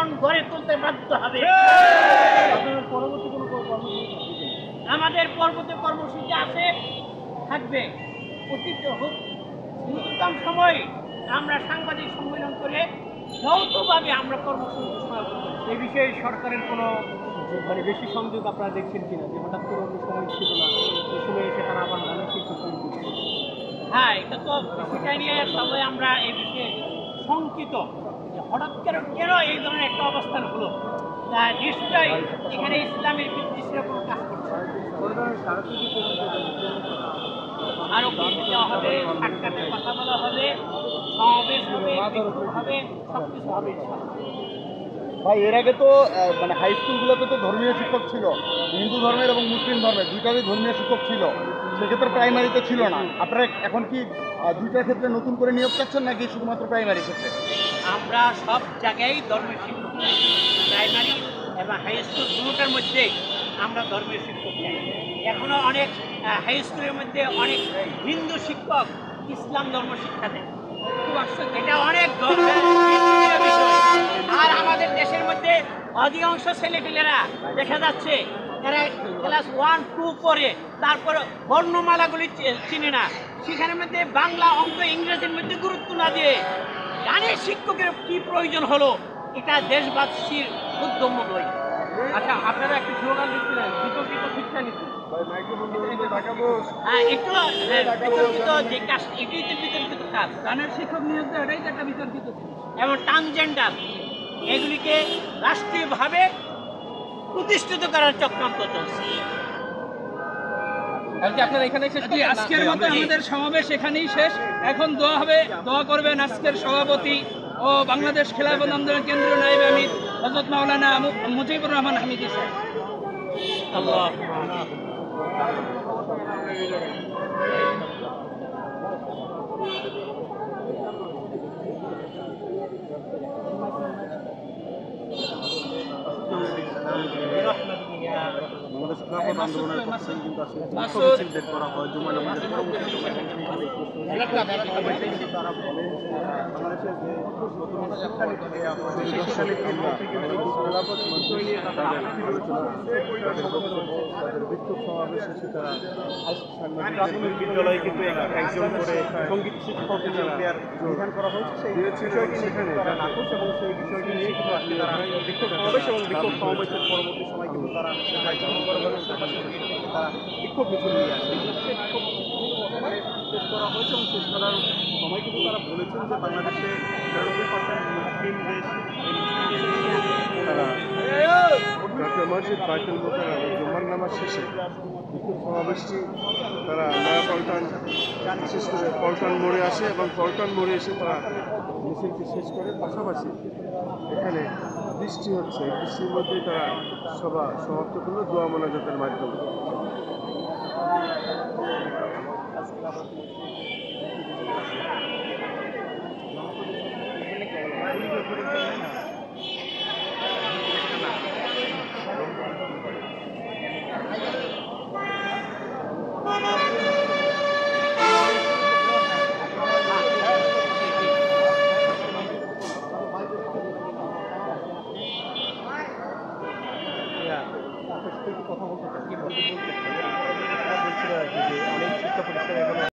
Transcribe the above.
জীবন গড়ে তুলতে বাধ্য হবে। আমাদের পরবর্তী কর্মসূচি আছে, থাকবে। অতীততম সময় আমরা সাংবাদিক সম্মেলন করে যৌথভাবে আমরা কর্মসূচি সমাপন করি। এই বিষয়ে সরকারের কোনো মানে বেশি সংযোগ আপনারা দেখছেন কিনা, যে হঠাৎ করে অন্য সময় ছিল না, এই সময় এসে তারা আবার ধানের শীর্ষ তৈরি করছে? হ্যাঁ, এটা তো বিষয়টা নিয়ে সবাই আমরা এই বিষয়ে শঙ্কিত যে হঠাৎ করে কেন এই ধরনের একটা অবস্থান হলো। তা নিশ্চয়ই এখানে ইসলামের বিদ্বেষীরা কোনো কাজ করছে। আরো দেওয়া হবে, সাক্ষাতের কথা বলা হবে, সমাবেশ হবে, বিক্ষোভ হবে, সবকিছু হবে। ভাই, এর আগে তো মানে হাই স্কুলগুলোতে তো ধর্মীয় শিক্ষক ছিল, হিন্দু ধর্মের এবং মুসলিম ধর্মের দুইটারই ধর্মীয় শিক্ষক ছিল, সেক্ষেত্রে প্রাইমারিতে ছিল না। আপনারা এখন কি দুইটার ক্ষেত্রে নতুন করে নিয়োগ চাচ্ছেন নাকি শুধুমাত্র প্রাইমারি ক্ষেত্রে? আমরা সব জায়গায় ধর্মের শিক্ষক চাই, প্রাইমারি এবং হাই স্কুল দুটোর মধ্যে আমরা ধর্মের শিক্ষক চাই। এখনো অনেক হাই স্কুলের মধ্যে অনেক হিন্দু শিক্ষক ইসলাম ধর্ম শিক্ষা দেয়, এটা অনেক বিষয়। আর আমাদের দেশের মধ্যে অধিকাংশ ছেলেপেলেরা দেখা যাচ্ছে এরা ক্লাস 1, 2 পড়ে, তারপর বর্ণমালাগুলি চিনে না, সেখানের মধ্যে বাংলা, অঙ্ক, ইংরেজির মধ্যে গুরুত্ব না দিয়ে গানের শিক্ষকের কি প্রয়োজন হলো, এটা দেশবাসীর উদ্যম নয়। আচ্ছা, আপনারা একটি স্লোগান দিচ্ছিলেন, বিতর্কিত শিক্ষানীতি। হ্যাঁ, একটু বিতর্কিত যে কাজ, এটাই তো বিতর্কিত কাজ। গানের শিক্ষক নিয়োগ দেওয়া এটাই তো একটা বিতর্কিত। এবং ট্রান্সজেন্ডার এগুলিকে রাষ্ট্রীয়ভাবে প্রতিষ্ঠিত করার চক্রান্ত চলছে। আপনারা এখানে আজকের মতো আমাদের সমাবেশ এখানেই শেষ। এখন দোয়া হবে, দোয়া করবেন আজকের সভাপতি ও বাংলাদেশ খেলাফত আন্দোলন কেন্দ্রীয় নায়েব আমির হযরত মাওলানা মুজিবুর রহমান হামিদি স্যার। আল্লাহ বাংলাদেশ খেলাফত আন্দোলনের পক্ষে কিন্তু আসলে মিছিল বের করা হয় জুমা নামাজের পরবর্তী সময়ে। তারা বলেন বাংলাদেশের যে নতুন শিক্ষানীতি দেওয়া হয়, সেই শিক্ষানীতির মধ্যে কিন্তু খেলাফত মঞ্চই নিয়ে তাদের আলোচনা, তাদের বিক্ষোভ সমাবেশে সেটা প্রাথমিক বিদ্যালয়ে কিন্তু একজন করে সঙ্গীত শিক্ষক নিয়োগ দেওয়ার বিধান করা হয়েছে। সেই বিষয়টি সেখানে তারা নাকচ এবং সেই বিষয়টি নিয়ে কিন্তু আসলে তারা বিক্ষোভ সমাবেশ এবং বিক্ষোভ সমাবেশের পরবর্তী সময় কিন্তু তারা তারা বিক্ষোভ মিছিল নিয়ে আসে। বিক্ষোভ শেষ করা হয়েছে এবং শেষ করার সময় কিন্তু তারা বলেছেন যে বাংলাদেশে 90% মুসলিম দেশ, তারা জাতীয় মসজিদ বাইতুল মুকাররমে জুমার নামাজ শেষে বিক্ষোভ সমাবেশটি তারা নয়া পল্টন, বিশেষ করে পল্টন মোড়ে আসে এবং পল্টন মোড়ে এসে তারা মিছিলটি শেষ করে। পাশাপাশি এখানে বৃষ্টি হচ্ছে, বৃষ্টির মধ্যেই তারা সভা সমাপ্ত করলো দোয়া মোনাজাতের মাধ্যমে।